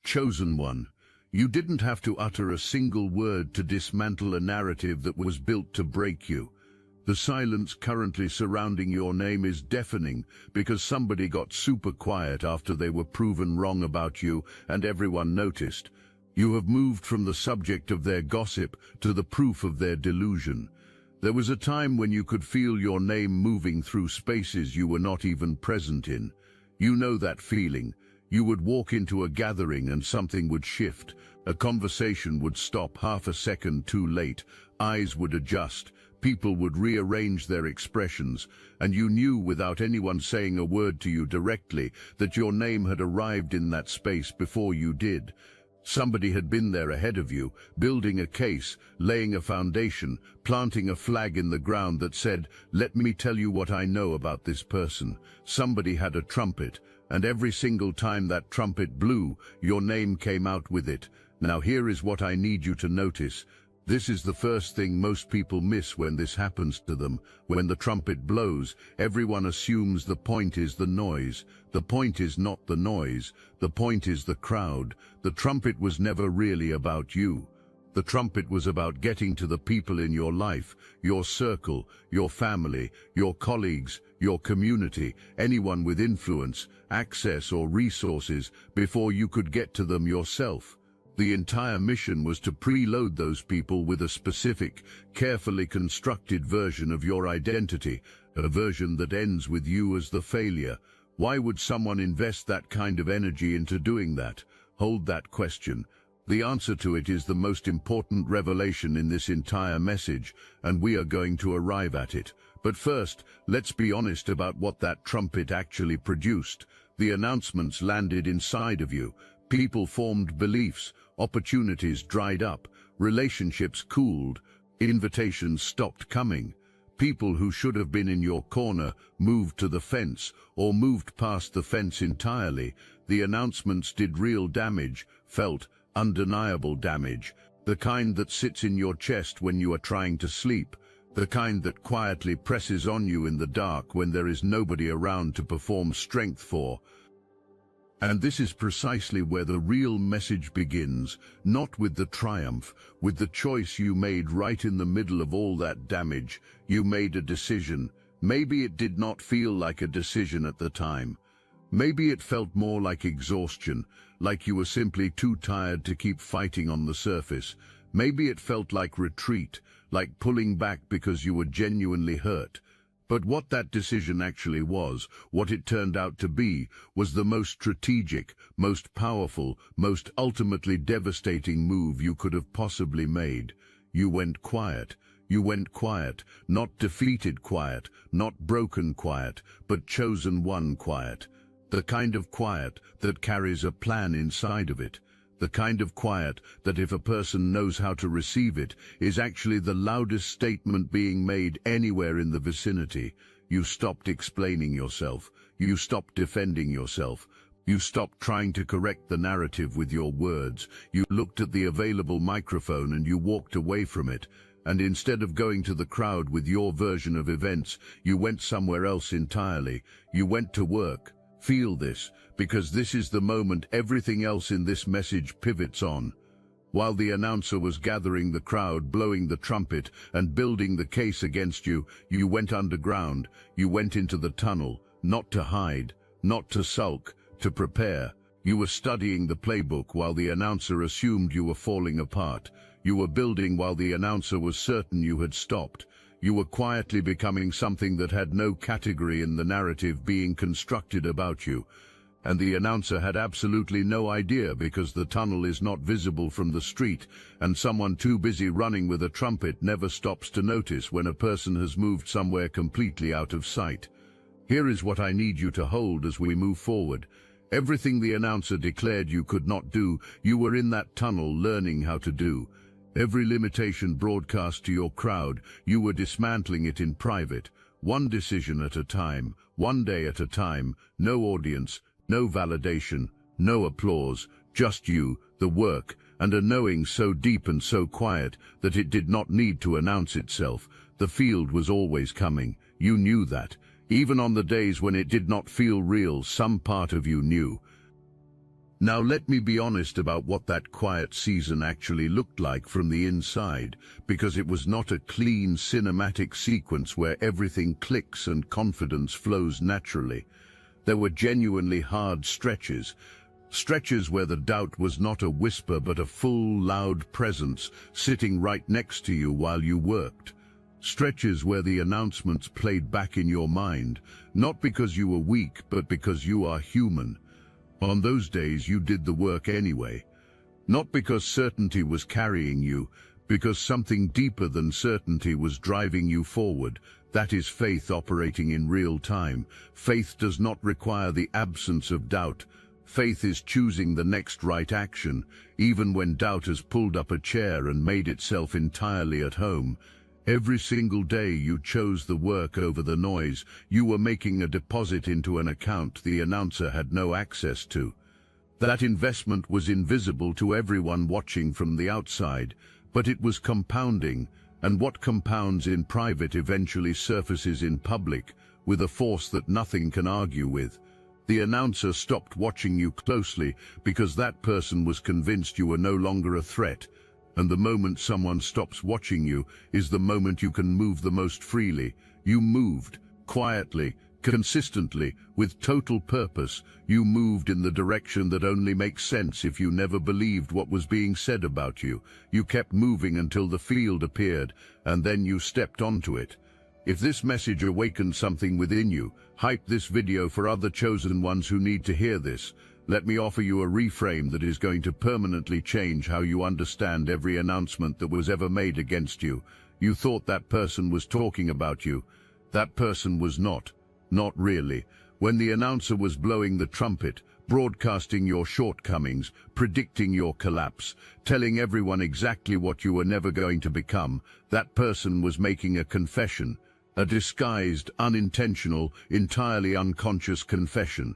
Chosen one. You didn't have to utter a single word to dismantle a narrative that was built to break you. The silence currently surrounding your name is deafening because somebody got super quiet after they were proven wrong about you and everyone noticed. You have moved from the subject of their gossip to the proof of their delusion. There was a time when you could feel your name moving through spaces you were not even present in. You know that feeling. You would walk into a gathering and something would shift. A conversation would stop half a second too late. Eyes would adjust. People would rearrange their expressions, and you knew without anyone saying a word to you directly that your name had arrived in that space before you did. Somebody had been there ahead of you, building a case, laying a foundation, planting a flag in the ground that said, "Let me tell you what I know about this person." Somebody had a trumpet, and every single time that trumpet blew, your name came out with it. Now here is what I need you to notice. This is the first thing most people miss when this happens to them. When the trumpet blows, everyone assumes the point is the noise. The point is not the noise. The point is the crowd. The trumpet was never really about you. The trumpet was about getting to the people in your life, your circle, your family, your colleagues, your community, anyone with influence, access or resources, before you could get to them yourself. The entire mission was to preload those people with a specific, carefully constructed version of your identity, a version that ends with you as the failure. Why would someone invest that kind of energy into doing that? Hold that question. The answer to it is the most important revelation in this entire message, and we are going to arrive at it. But first, let's be honest about what that trumpet actually produced. The announcements landed inside of you. People formed beliefs. Opportunities dried up, relationships cooled, invitations stopped coming. People who should have been in your corner moved to the fence or moved past the fence entirely. The announcements did real damage, felt undeniable damage, the kind that sits in your chest when you are trying to sleep, the kind that quietly presses on you in the dark when there is nobody around to perform strength for. And this is precisely where the real message begins, not with the triumph, with the choice you made right in the middle of all that damage. You made a decision. Maybe it did not feel like a decision at the time. Maybe it felt more like exhaustion, like you were simply too tired to keep fighting on the surface. Maybe it felt like retreat, like pulling back because you were genuinely hurt. But what that decision actually was, what it turned out to be, was the most strategic, most powerful, most ultimately devastating move you could have possibly made. You went quiet. You went quiet, not defeated quiet, not broken quiet, but chosen one quiet. The kind of quiet that carries a plan inside of it. The kind of quiet that, if a person knows how to receive it, is actually the loudest statement being made anywhere in the vicinity. You stopped explaining yourself. You stopped defending yourself. You stopped trying to correct the narrative with your words. You looked at the available microphone and you walked away from it. And instead of going to the crowd with your version of events, you went somewhere else entirely. You went to work. Feel this, because this is the moment everything else in this message pivots on. While the announcer was gathering the crowd, blowing the trumpet, and building the case against you, you went underground. You went into the tunnel, not to hide, not to sulk, to prepare. You were studying the playbook while the announcer assumed you were falling apart. You were building while the announcer was certain you had stopped. You were quietly becoming something that had no category in the narrative being constructed about you. And the announcer had absolutely no idea, because the tunnel is not visible from the street, and someone too busy running with a trumpet never stops to notice when a person has moved somewhere completely out of sight. Here is what I need you to hold as we move forward. Everything the announcer declared you could not do, you were in that tunnel learning how to do. Every limitation broadcast to your crowd, you were dismantling it in private, one decision at a time, one day at a time, no audience, no validation, no applause, just you, the work, and a knowing so deep and so quiet that it did not need to announce itself. The field was always coming. You knew that. Even on the days when it did not feel real, some part of you knew. Now let me be honest about what that quiet season actually looked like from the inside, because it was not a clean cinematic sequence where everything clicks and confidence flows naturally. There were genuinely hard stretches where the doubt was not a whisper but a full, loud presence sitting right next to you while you worked. Stretches where the announcements played back in your mind, not because you were weak but because you are human. On those days you did the work anyway, not because certainty was carrying you, because something deeper than certainty was driving you forward. That is faith operating in real time. Faith does not require the absence of doubt. Faith is choosing the next right action, even when doubt has pulled up a chair and made itself entirely at home. Every single day you chose the work over the noise. You were making a deposit into an account the announcer had no access to. That investment was invisible to everyone watching from the outside, but it was compounding, and what compounds in private eventually surfaces in public, with a force that nothing can argue with. The announcer stopped watching you closely because that person was convinced you were no longer a threat. And the moment someone stops watching you is the moment you can move the most freely. You moved, quietly, consistently, with total purpose. You moved in the direction that only makes sense if you never believed what was being said about you. You kept moving until the field appeared, and then you stepped onto it. If this message awakened something within you, hype this video for other chosen ones who need to hear this. Let me offer you a reframe that is going to permanently change how you understand every announcement that was ever made against you. You thought that person was talking about you. That person was not. Not really. When the announcer was blowing the trumpet, broadcasting your shortcomings, predicting your collapse, telling everyone exactly what you were never going to become, that person was making a confession. A disguised, unintentional, entirely unconscious confession.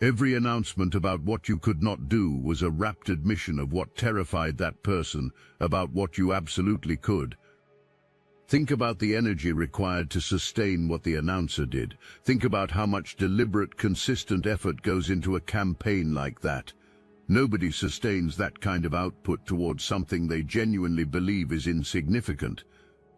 Every announcement about what you could not do was a rapt admission of what terrified that person, about what you absolutely could. Think about the energy required to sustain what the announcer did. Think about how much deliberate, consistent effort goes into a campaign like that. Nobody sustains that kind of output towards something they genuinely believe is insignificant.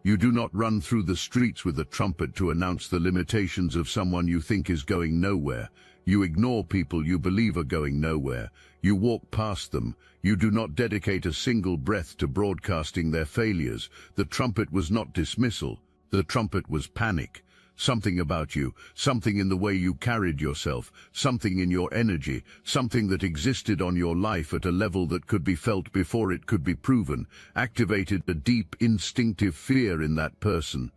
You do not run through the streets with a trumpet to announce the limitations of someone you think is going nowhere. You ignore people you believe are going nowhere. You walk past them. You do not dedicate a single breath to broadcasting their failures. The trumpet was not dismissal. The trumpet was panic. Something about you, something in the way you carried yourself, something in your energy, something that existed on your life at a level that could be felt before it could be proven, activated a deep instinctive fear in that person.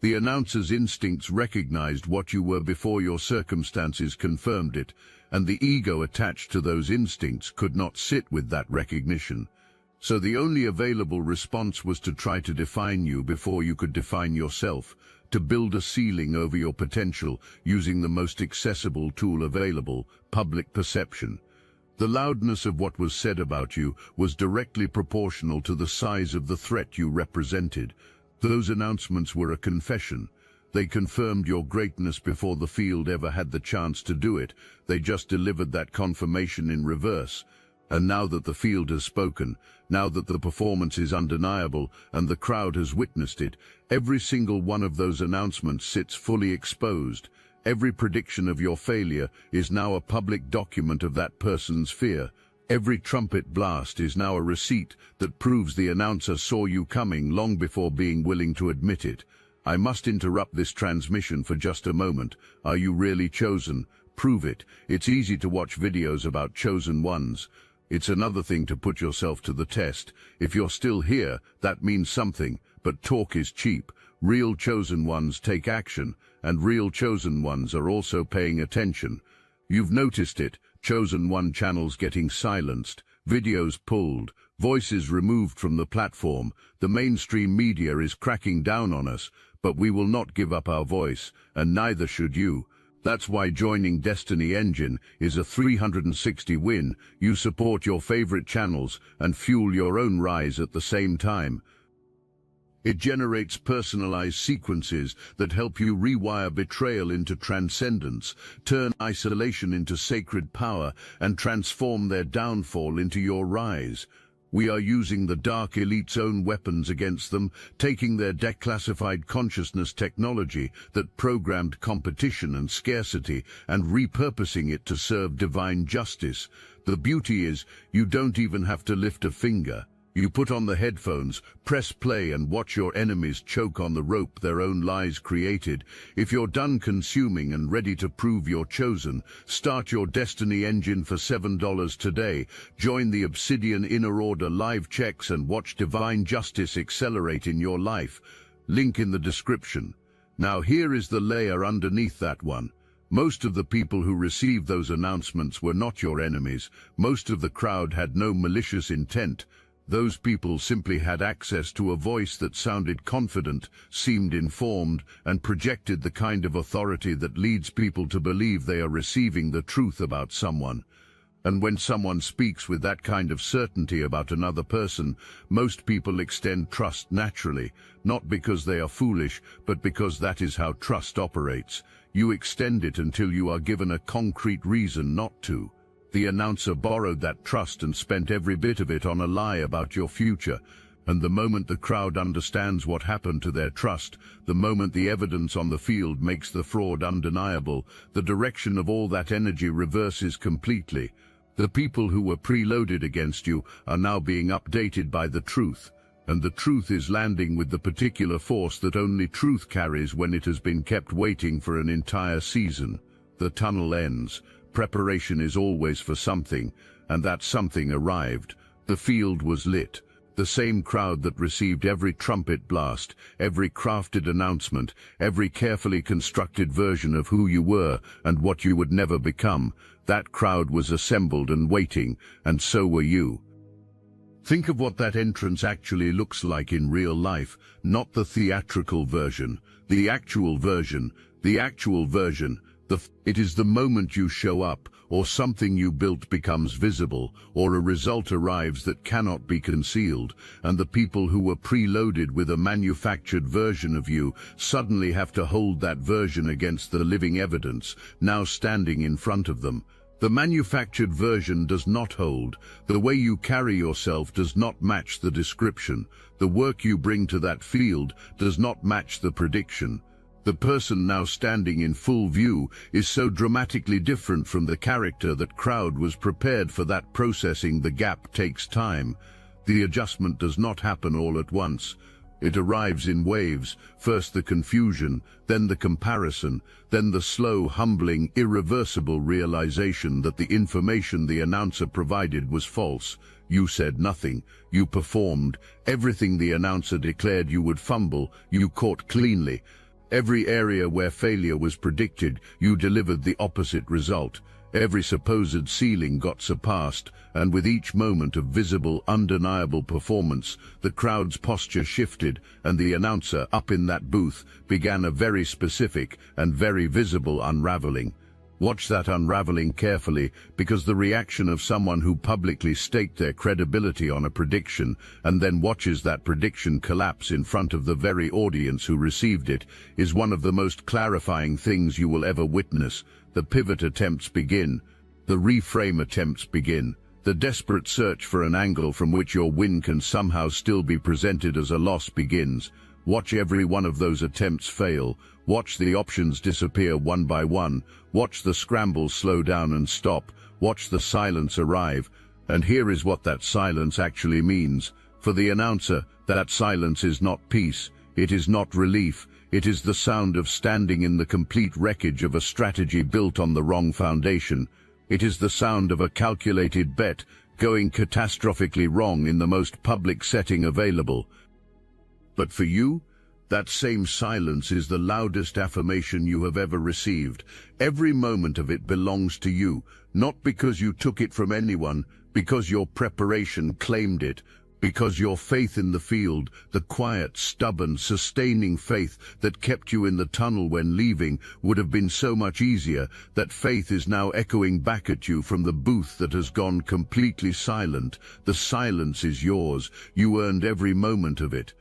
The announcer's instincts recognized what you were before your circumstances confirmed it, and the ego attached to those instincts could not sit with that recognition. So the only available response was to try to define you before you could define yourself, to build a ceiling over your potential using the most accessible tool available, public perception. The loudness of what was said about you was directly proportional to the size of the threat you represented. Those announcements were a confession. They confirmed your greatness before the field ever had the chance to do it. They just delivered that confirmation in reverse. And now that the field has spoken, now that the performance is undeniable and the crowd has witnessed it, every single one of those announcements sits fully exposed. Every prediction of your failure is now a public document of that person's fear. Every trumpet blast is now a receipt that proves the announcer saw you coming long before being willing to admit it. I must interrupt this transmission for just a moment. Are you really chosen? Prove it. It's easy to watch videos about chosen ones. It's another thing to put yourself to the test. If you're still here, that means something, but talk is cheap. Real chosen ones take action, and real chosen ones are also paying attention. You've noticed it, chosen one channels getting silenced, videos pulled, voices removed from the platform. The mainstream media is cracking down on us, but we will not give up our voice, and neither should you. That's why joining Destiny Engine is a 360 win. You support your favorite channels and fuel your own rise at the same time. It generates personalized sequences that help you rewire betrayal into transcendence, turn isolation into sacred power, and transform their downfall into your rise. We are using the Dark Elite's own weapons against them, taking their declassified consciousness technology that programmed competition and scarcity and repurposing it to serve divine justice. The beauty is, you don't even have to lift a finger. You put on the headphones, press play, and watch your enemies choke on the rope their own lies created. If you're done consuming and ready to prove you're chosen, start your Destiny engine for $7 today. Join the Obsidian Inner Order live checks and watch divine justice accelerate in your life. Link in the description. Now here is the layer underneath that one. Most of the people who received those announcements were not your enemies. Most of the crowd had no malicious intent. Those people simply had access to a voice that sounded confident, seemed informed, and projected the kind of authority that leads people to believe they are receiving the truth about someone. And when someone speaks with that kind of certainty about another person, most people extend trust naturally, not because they are foolish, but because that is how trust operates. You extend it until you are given a concrete reason not to. The announcer borrowed that trust and spent every bit of it on a lie about your future. And the moment the crowd understands what happened to their trust, the moment the evidence on the field makes the fraud undeniable, the direction of all that energy reverses completely. The people who were preloaded against you are now being updated by the truth. And the truth is landing with the particular force that only truth carries when it has been kept waiting for an entire season. The tunnel ends. Preparation is always for something, and that something arrived. The field was lit. The same crowd that received every trumpet blast, every crafted announcement, every carefully constructed version of who you were and what you would never become, that crowd was assembled and waiting, and so were you. Think of what that entrance actually looks like in real life, not the theatrical version, the actual version, the actual version. It is the moment you show up, or something you built becomes visible, or a result arrives that cannot be concealed, and the people who were preloaded with a manufactured version of you suddenly have to hold that version against the living evidence, now standing in front of them. The manufactured version does not hold. The way you carry yourself does not match the description. The work you bring to that field does not match the prediction. The person now standing in full view is so dramatically different from the character that crowd was prepared for. That processing the gap takes time. The adjustment does not happen all at once. It arrives in waves, first the confusion, then the comparison, then the slow, humbling, irreversible realization that the information the announcer provided was false. You said nothing. You performed. Everything the announcer declared you would fumble, you caught cleanly. Every area where failure was predicted, you delivered the opposite result. Every supposed ceiling got surpassed, and with each moment of visible, undeniable performance, the crowd's posture shifted, and the announcer, up in that booth, began a very specific and very visible unraveling. Watch that unraveling carefully, because the reaction of someone who publicly staked their credibility on a prediction and then watches that prediction collapse in front of the very audience who received it is one of the most clarifying things you will ever witness. The pivot attempts begin. The reframe attempts begin. The desperate search for an angle from which your win can somehow still be presented as a loss begins. Watch every one of those attempts fail. Watch the options disappear one by one. Watch the scramble slow down and stop. Watch the silence arrive. And here is what that silence actually means. For the announcer, that silence is not peace. It is not relief. It is the sound of standing in the complete wreckage of a strategy built on the wrong foundation. It is the sound of a calculated bet going catastrophically wrong in the most public setting available. But for you, that same silence is the loudest affirmation you have ever received. Every moment of it belongs to you, not because you took it from anyone, because your preparation claimed it, because your faith in the field, the quiet, stubborn, sustaining faith that kept you in the tunnel when leaving, would have been so much easier. That faith is now echoing back at you from the booth that has gone completely silent. The silence is yours. You earned every moment of it.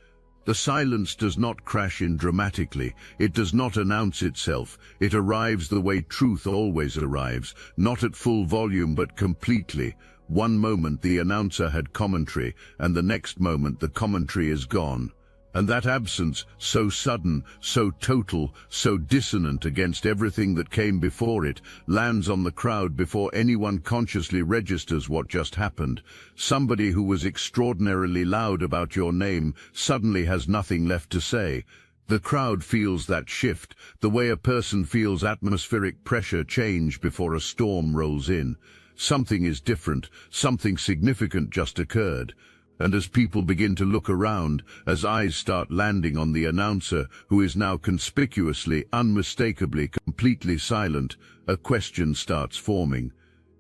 The silence does not crash in dramatically, it does not announce itself, it arrives the way truth always arrives, not at full volume but completely. One moment the announcer had commentary, and the next moment the commentary is gone. And that absence, so sudden, so total, so dissonant against everything that came before it, lands on the crowd before anyone consciously registers what just happened. Somebody who was extraordinarily loud about your name suddenly has nothing left to say. The crowd feels that shift, the way a person feels atmospheric pressure change before a storm rolls in. Something is different, something significant just occurred. And as people begin to look around, as eyes start landing on the announcer, who is now conspicuously, unmistakably, completely silent, a question starts forming.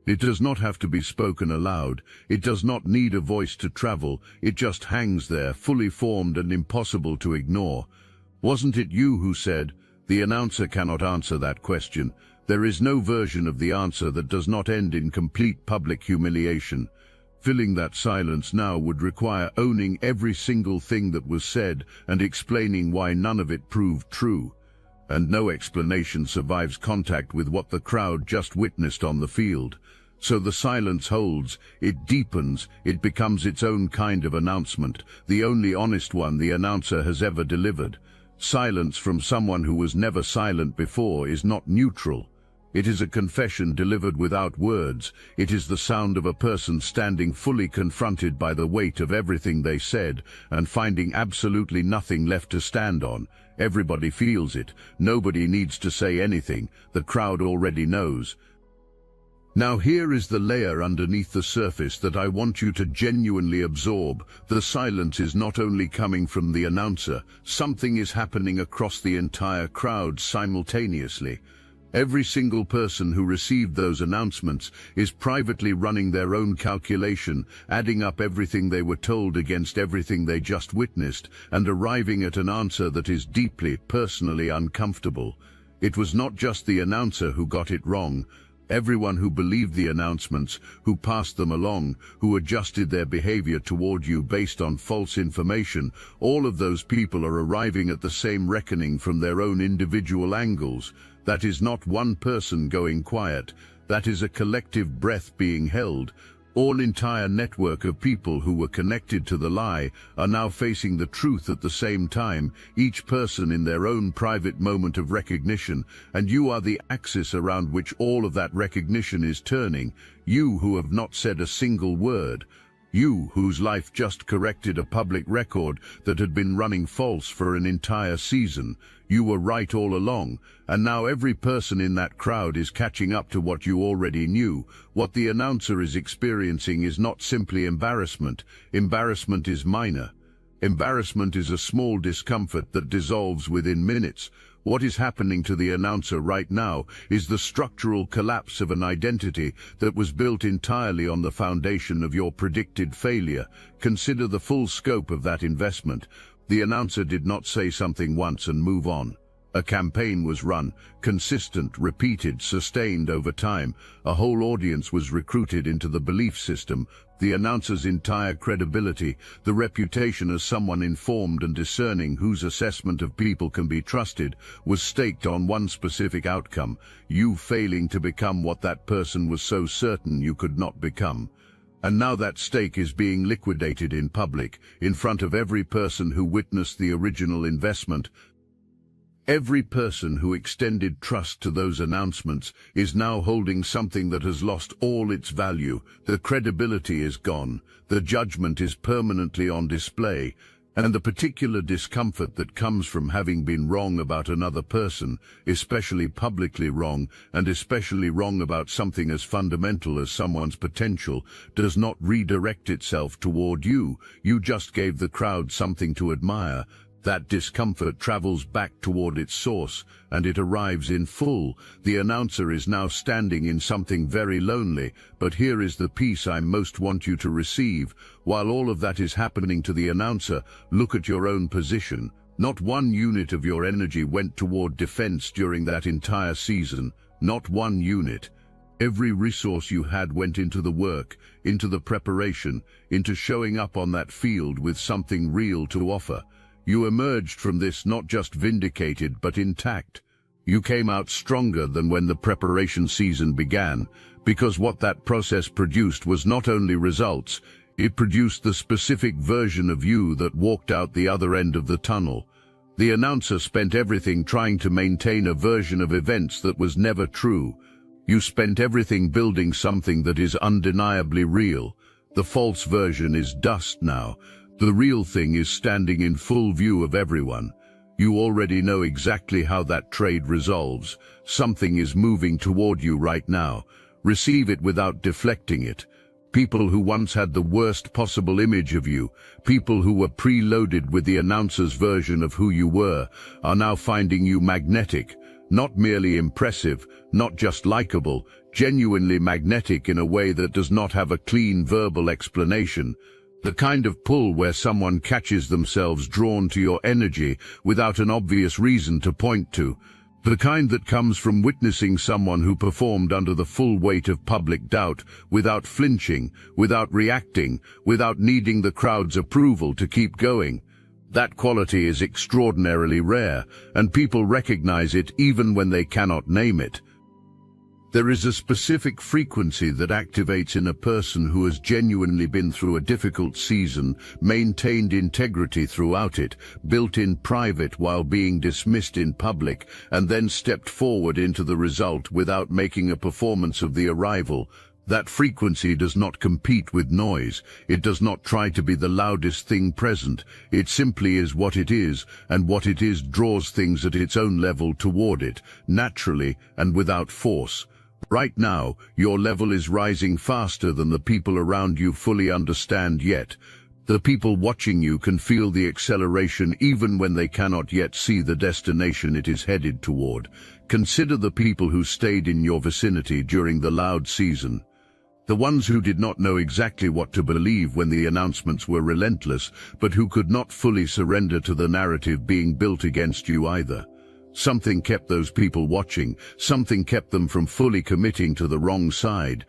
It does not have to be spoken aloud. It does not need a voice to travel. It just hangs there, fully formed and impossible to ignore. Wasn't it you who said, "The announcer cannot answer that question"? There is no version of the answer that does not end in complete public humiliation. Filling that silence now would require owning every single thing that was said and explaining why none of it proved true. And no explanation survives contact with what the crowd just witnessed on the field. So the silence holds, it deepens, it becomes its own kind of announcement, the only honest one the announcer has ever delivered. Silence from someone who was never silent before is not neutral. It is a confession delivered without words. It is the sound of a person standing fully confronted by the weight of everything they said and finding absolutely nothing left to stand on. Everybody feels it. Nobody needs to say anything. The crowd already knows. Now here is the layer underneath the surface that I want you to genuinely absorb. The silence is not only coming from the announcer. Something is happening across the entire crowd simultaneously. Every single person who received those announcements is privately running their own calculation, adding up everything they were told against everything they just witnessed, and arriving at an answer that is deeply, personally uncomfortable. It was not just the announcer who got it wrong. Everyone who believed the announcements, who passed them along, who adjusted their behavior toward you based on false information, all of those people are arriving at the same reckoning from their own individual angles. That is not one person going quiet. That is a collective breath being held. All entire network of people who were connected to the lie are now facing the truth at the same time, each person in their own private moment of recognition, and you are the axis around which all of that recognition is turning. You who have not said a single word. You whose life just corrected a public record that had been running false for an entire season. You were right all along, and now every person in that crowd is catching up to what you already knew. What the announcer is experiencing is not simply embarrassment. Embarrassment is minor. Embarrassment is a small discomfort that dissolves within minutes. What is happening to the announcer right now is the structural collapse of an identity that was built entirely on the foundation of your predicted failure. Consider the full scope of that investment. The announcer did not say something once and move on. A campaign was run, consistent, repeated, sustained over time. A whole audience was recruited into the belief system. The announcer's entire credibility, the reputation as someone informed and discerning whose assessment of people can be trusted, was staked on one specific outcome: you failing to become what that person was so certain you could not become. And now that stake is being liquidated in public, in front of every person who witnessed the original investment. Every person who extended trust to those announcements is now holding something that has lost all its value. The credibility is gone, the judgment is permanently on display, and the particular discomfort that comes from having been wrong about another person, especially publicly wrong, and especially wrong about something as fundamental as someone's potential, does not redirect itself toward you. You just gave the crowd something to admire. That discomfort travels back toward its source, and it arrives in full. The announcer is now standing in something very lonely, but here is the piece I most want you to receive. While all of that is happening to the announcer, look at your own position. Not one unit of your energy went toward defense during that entire season. Not one unit. Every resource you had went into the work, into the preparation, into showing up on that field with something real to offer. You emerged from this not just vindicated but intact. You came out stronger than when the preparation season began, because what that process produced was not only results, it produced the specific version of you that walked out the other end of the tunnel. The announcer spent everything trying to maintain a version of events that was never true. You spent everything building something that is undeniably real. The false version is dust now. The real thing is standing in full view of everyone. You already know exactly how that trade resolves. Something is moving toward you right now. Receive it without deflecting it. People who once had the worst possible image of you, people who were preloaded with the announcer's version of who you were, are now finding you magnetic, not merely impressive, not just likable, genuinely magnetic in a way that does not have a clean verbal explanation. The kind of pull where someone catches themselves drawn to your energy without an obvious reason to point to. The kind that comes from witnessing someone who performed under the full weight of public doubt, without flinching, without reacting, without needing the crowd's approval to keep going. That quality is extraordinarily rare, and people recognize it even when they cannot name it. There is a specific frequency that activates in a person who has genuinely been through a difficult season, maintained integrity throughout it, built in private while being dismissed in public, and then stepped forward into the result without making a performance of the arrival. That frequency does not compete with noise. It does not try to be the loudest thing present. It simply is what it is, and what it is draws things at its own level toward it, naturally and without force. Right now, your level is rising faster than the people around you fully understand yet. The people watching you can feel the acceleration even when they cannot yet see the destination it is headed toward. Consider the people who stayed in your vicinity during the loud season. The ones who did not know exactly what to believe when the announcements were relentless, but who could not fully surrender to the narrative being built against you either. Something kept those people watching, something kept them from fully committing to the wrong side.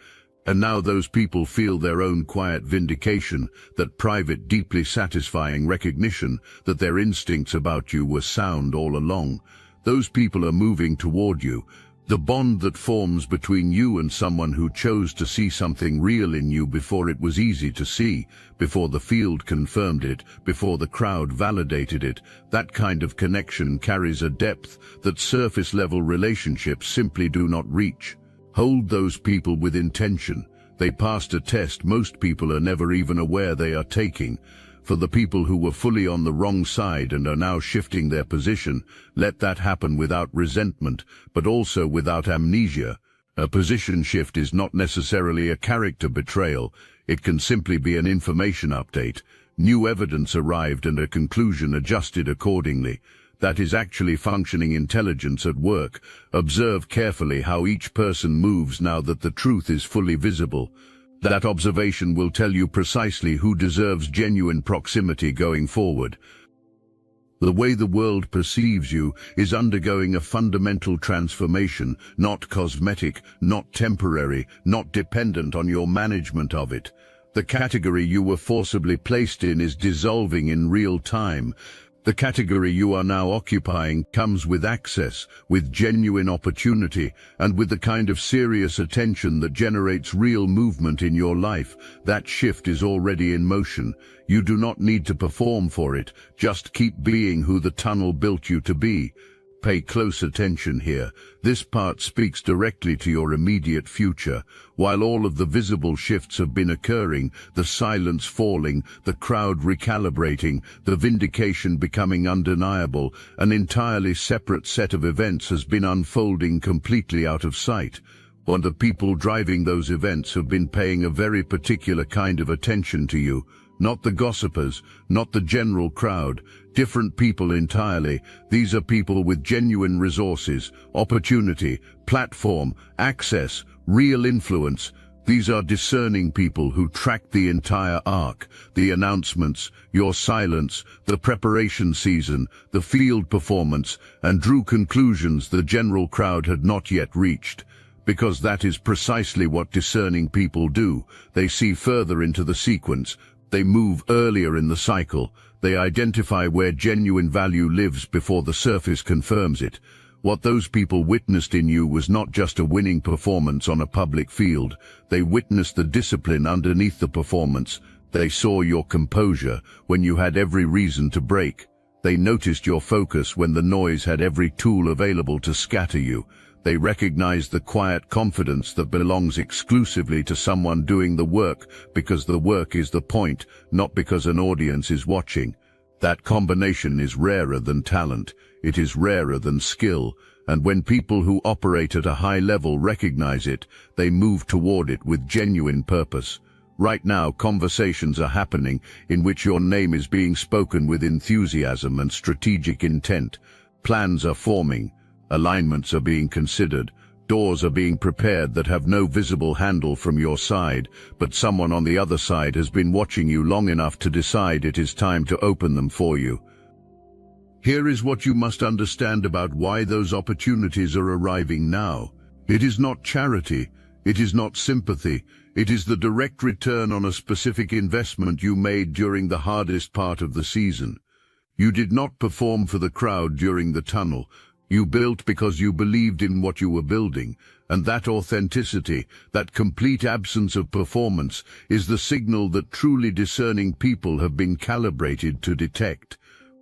And now those people feel their own quiet vindication, that private, deeply satisfying recognition that their instincts about you were sound all along. Those people are moving toward you. The bond that forms between you and someone who chose to see something real in you before it was easy to see, before the field confirmed it, before the crowd validated it, that kind of connection carries a depth that surface-level relationships simply do not reach. Hold those people with intention. They passed a test most people are never even aware they are taking. For the people who were fully on the wrong side and are now shifting their position, let that happen without resentment, but also without amnesia. A position shift is not necessarily a character betrayal. It can simply be an information update. New evidence arrived and a conclusion adjusted accordingly. That is actually functioning intelligence at work. Observe carefully how each person moves now that the truth is fully visible. That observation will tell you precisely who deserves genuine proximity going forward. The way the world perceives you is undergoing a fundamental transformation, not cosmetic, not temporary, not dependent on your management of it. The category you were forcibly placed in is dissolving in real time. The category you are now occupying comes with access, with genuine opportunity, and with the kind of serious attention that generates real movement in your life. That shift is already in motion. You do not need to perform for it. Just keep being who the tunnel built you to be. Pay close attention here. This part speaks directly to your immediate future. While all of the visible shifts have been occurring, the silence falling, the crowd recalibrating, the vindication becoming undeniable, an entirely separate set of events has been unfolding completely out of sight. And the people driving those events have been paying a very particular kind of attention to you. Not the gossipers, not the general crowd, different people entirely. These are people with genuine resources, opportunity, platform, access, real influence. These are discerning people who tracked the entire arc, the announcements, your silence, the preparation season, the field performance, and drew conclusions the general crowd had not yet reached. Because that is precisely what discerning people do. They see further into the sequence. They move earlier in the cycle. They identify where genuine value lives before the surface confirms it. What those people witnessed in you was not just a winning performance on a public field. They witnessed the discipline underneath the performance. They saw your composure when you had every reason to break. They noticed your focus when the noise had every tool available to scatter you. They recognized the quiet confidence that belongs exclusively to someone doing the work because the work is the point, not because an audience is watching. That combination is rarer than talent. It is rarer than skill. And when people who operate at a high level recognize it, they move toward it with genuine purpose. Right now, conversations are happening in which your name is being spoken with enthusiasm and strategic intent. Plans are forming. Alignments are being considered. Doors are being prepared that have no visible handle from your side, but someone on the other side has been watching you long enough to decide it is time to open them for you. Here is what you must understand about why those opportunities are arriving now. It is not charity. It is not sympathy. It is the direct return on a specific investment you made during the hardest part of the season. You did not perform for the crowd during the tunnel. You built because you believed in what you were building, and that authenticity, that complete absence of performance, is the signal that truly discerning people have been calibrated to detect.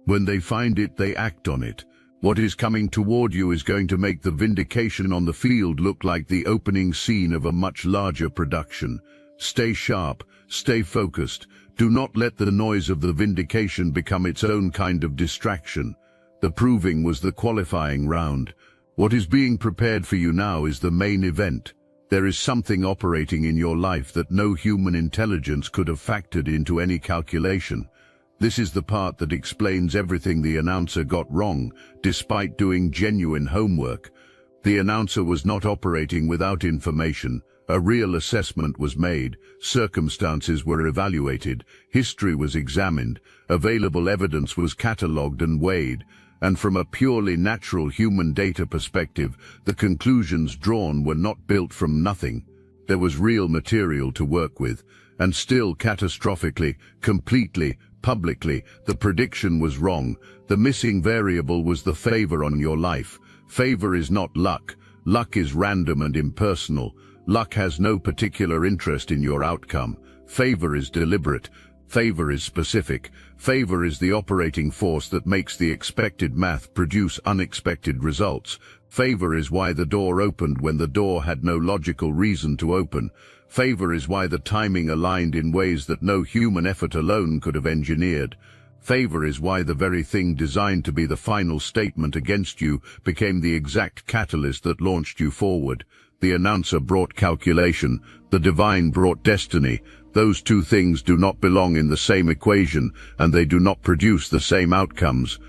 When they find it, they act on it. What is coming toward you is going to make the vindication on the field look like the opening scene of a much larger production. Stay sharp, stay focused. Do not let the noise of the vindication become its own kind of distraction. The proving was the qualifying round. What is being prepared for you now is the main event. There is something operating in your life that no human intelligence could have factored into any calculation. This is the part that explains everything the announcer got wrong, despite doing genuine homework. The announcer was not operating without information. A real assessment was made, circumstances were evaluated, history was examined, available evidence was catalogued and weighed, and from a purely natural human data perspective, the conclusions drawn were not built from nothing. There was real material to work with, and still catastrophically, completely, publicly, the prediction was wrong. The missing variable was the favor on your life. Favor is not luck. Luck is random and impersonal. Luck has no particular interest in your outcome. Favor is deliberate. Favor is specific. Favor is the operating force that makes the expected math produce unexpected results. Favor is why the door opened when the door had no logical reason to open. Favor is why the timing aligned in ways that no human effort alone could have engineered. Favor is why the very thing designed to be the final statement against you became the exact catalyst that launched you forward. The announcer brought calculation. The divine brought destiny. Those two things do not belong in the same equation, and they do not produce the same outcomes.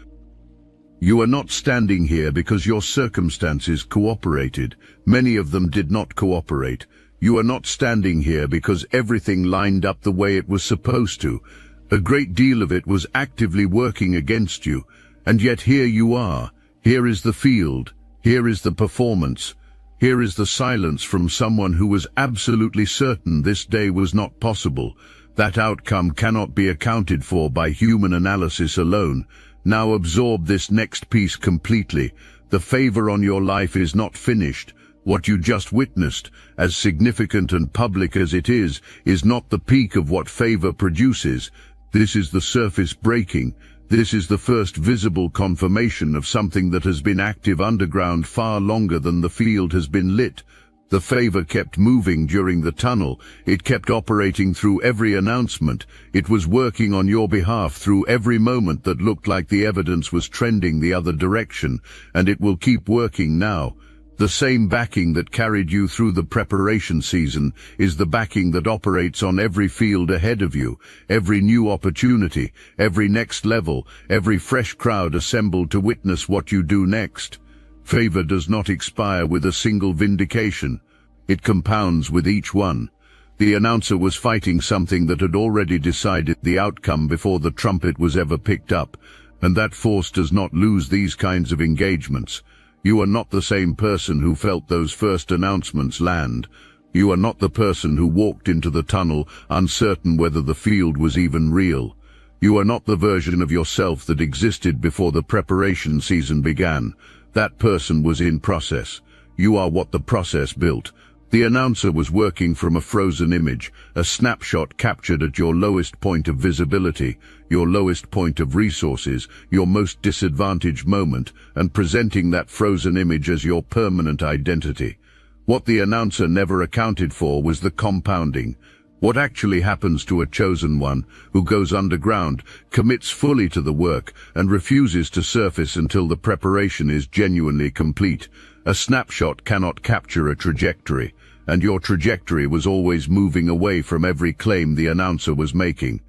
You are not standing here because your circumstances cooperated. Many of them did not cooperate. You are not standing here because everything lined up the way it was supposed to. A great deal of it was actively working against you. And yet here you are. Here is the field. Here is the performance. Here is the silence from someone who was absolutely certain this day was not possible. That outcome cannot be accounted for by human analysis alone. Now absorb this next piece completely. The favor on your life is not finished. What you just witnessed, as significant and public as it is not the peak of what favor produces. This is the surface breaking. This is the first visible confirmation of something that has been active underground far longer than the field has been lit. The favor kept moving during the tunnel. It kept operating through every announcement. It was working on your behalf through every moment that looked like the evidence was trending the other direction, and it will keep working now. The same backing that carried you through the preparation season is the backing that operates on every field ahead of you, every new opportunity, every next level, every fresh crowd assembled to witness what you do next. Favor does not expire with a single vindication. It compounds with each one. The announcer was fighting something that had already decided the outcome before the trumpet was ever picked up, and that force does not lose these kinds of engagements. You are not the same person who felt those first announcements land. You are not the person who walked into the tunnel uncertain whether the field was even real. You are not the version of yourself that existed before the preparation season began. That person was in process. You are what the process built. The announcer was working from a frozen image, a snapshot captured at your lowest point of visibility, your lowest point of resources, your most disadvantaged moment, and presenting that frozen image as your permanent identity. What the announcer never accounted for was the compounding. What actually happens to a chosen one who goes underground, commits fully to the work, and refuses to surface until the preparation is genuinely complete. A snapshot cannot capture a trajectory, and your trajectory was always moving away from every claim the announcer was making.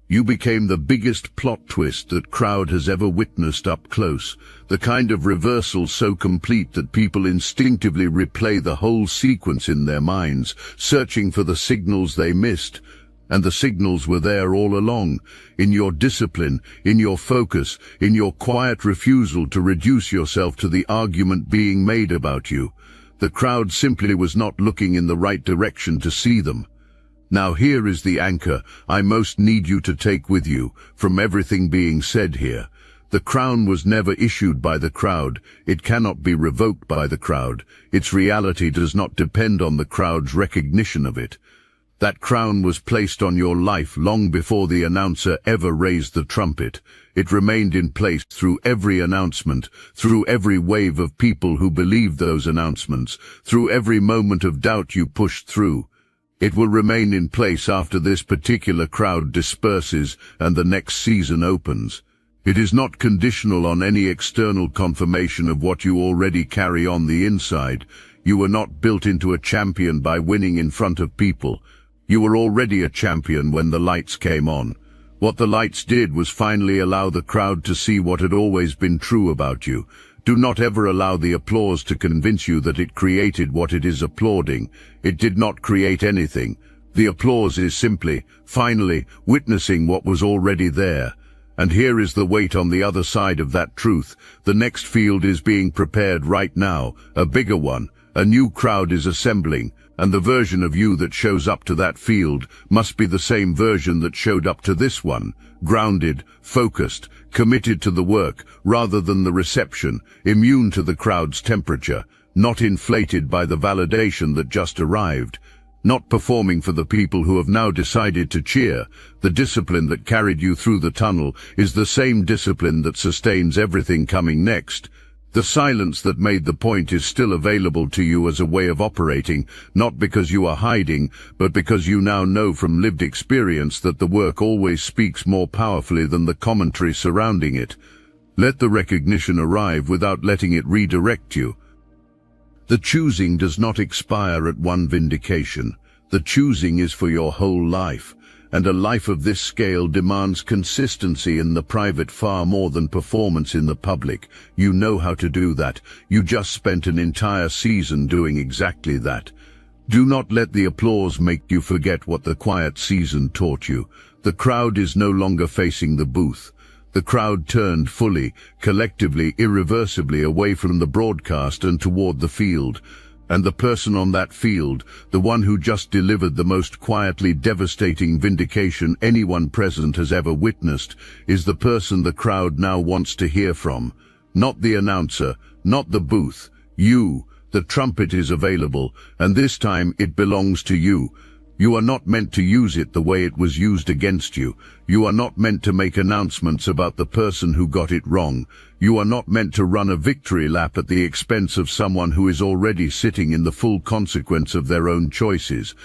You became the biggest plot twist that crowd has ever witnessed up close, the kind of reversal so complete that people instinctively replay the whole sequence in their minds, searching for the signals they missed. And the signals were there all along, in your discipline, in your focus, in your quiet refusal to reduce yourself to the argument being made about you. The crowd simply was not looking in the right direction to see them. Now here is the anchor I most need you to take with you from everything being said here. The crown was never issued by the crowd. It cannot be revoked by the crowd. Its reality does not depend on the crowd's recognition of it. That crown was placed on your life long before the announcer ever raised the trumpet. It remained in place through every announcement, through every wave of people who believed those announcements, through every moment of doubt you pushed through. It will remain in place after this particular crowd disperses and the next season opens. It is not conditional on any external confirmation of what you already carry on the inside. You were not built into a champion by winning in front of people. You were already a champion when the lights came on. What the lights did was finally allow the crowd to see what had always been true about you. Do not ever allow the applause to convince you that it created what it is applauding. It did not create anything. The applause is simply, finally, witnessing what was already there. And here is the weight on the other side of that truth. The next field is being prepared right now, a bigger one. A new crowd is assembling, and the version of you that shows up to that field must be the same version that showed up to this one, grounded, focused, committed to the work rather than the reception, immune to the crowd's temperature, not inflated by the validation that just arrived, not performing for the people who have now decided to cheer. The discipline that carried you through the tunnel is the same discipline that sustains everything coming next. The silence that made the point is still available to you as a way of operating, not because you are hiding, but because you now know from lived experience that the work always speaks more powerfully than the commentary surrounding it. Let the recognition arrive without letting it redirect you. The choosing does not expire at one vindication. The choosing is for your whole life. And a life of this scale demands consistency in the private far more than performance in the public. You know how to do that. You just spent an entire season doing exactly that. Do not let the applause make you forget what the quiet season taught you. The crowd is no longer facing the booth. The crowd turned fully, collectively, irreversibly away from the broadcast and toward the field. And the person on that field, the one who just delivered the most quietly devastating vindication anyone present has ever witnessed, is the person the crowd now wants to hear from. Not the announcer, not the booth. You. The trumpet is available, and this time it belongs to you. You are not meant to use it the way it was used against you. You are not meant to make announcements about the person who got it wrong. You are not meant to run a victory lap at the expense of someone who is already sitting in the full consequence of their own choices.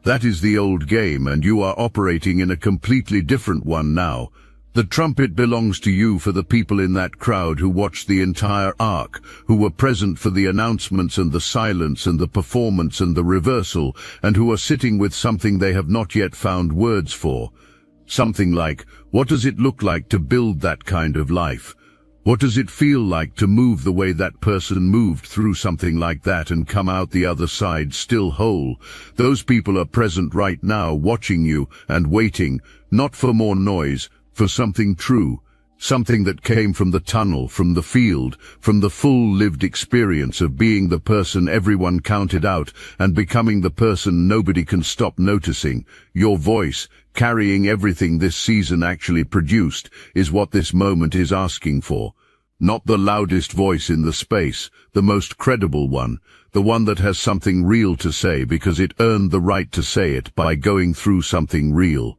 That is the old game, and you are operating in a completely different one now. The trumpet belongs to you for the people in that crowd who watched the entire arc, who were present for the announcements and the silence and the performance and the reversal, and who are sitting with something they have not yet found words for. Something like, what does it look like to build that kind of life? What does it feel like to move the way that person moved through something like that and come out the other side still whole? Those people are present right now, watching you and waiting, not for more noise, for something true, something that came from the tunnel, from the field, from the full lived experience of being the person everyone counted out and becoming the person nobody can stop noticing. Your voice, carrying everything this season actually produced, is what this moment is asking for. Not the loudest voice in the space, the most credible one, the one that has something real to say because it earned the right to say it by going through something real.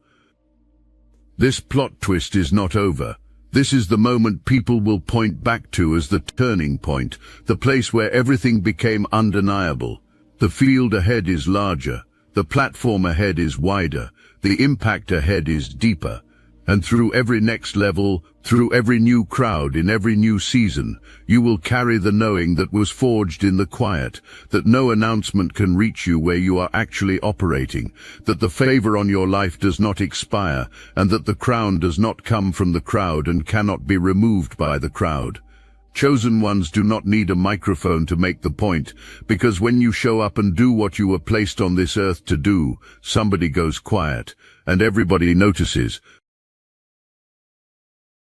This plot twist is not over. This is the moment people will point back to as the turning point, the place where everything became undeniable. The field ahead is larger, the platform ahead is wider, the impact ahead is deeper. And through every next level, through every new crowd, in every new season, you will carry the knowing that was forged in the quiet, that no announcement can reach you where you are actually operating, that the favor on your life does not expire, and that the crown does not come from the crowd and cannot be removed by the crowd. Chosen ones do not need a microphone to make the point, because when you show up and do what you were placed on this earth to do, somebody goes quiet, and everybody notices,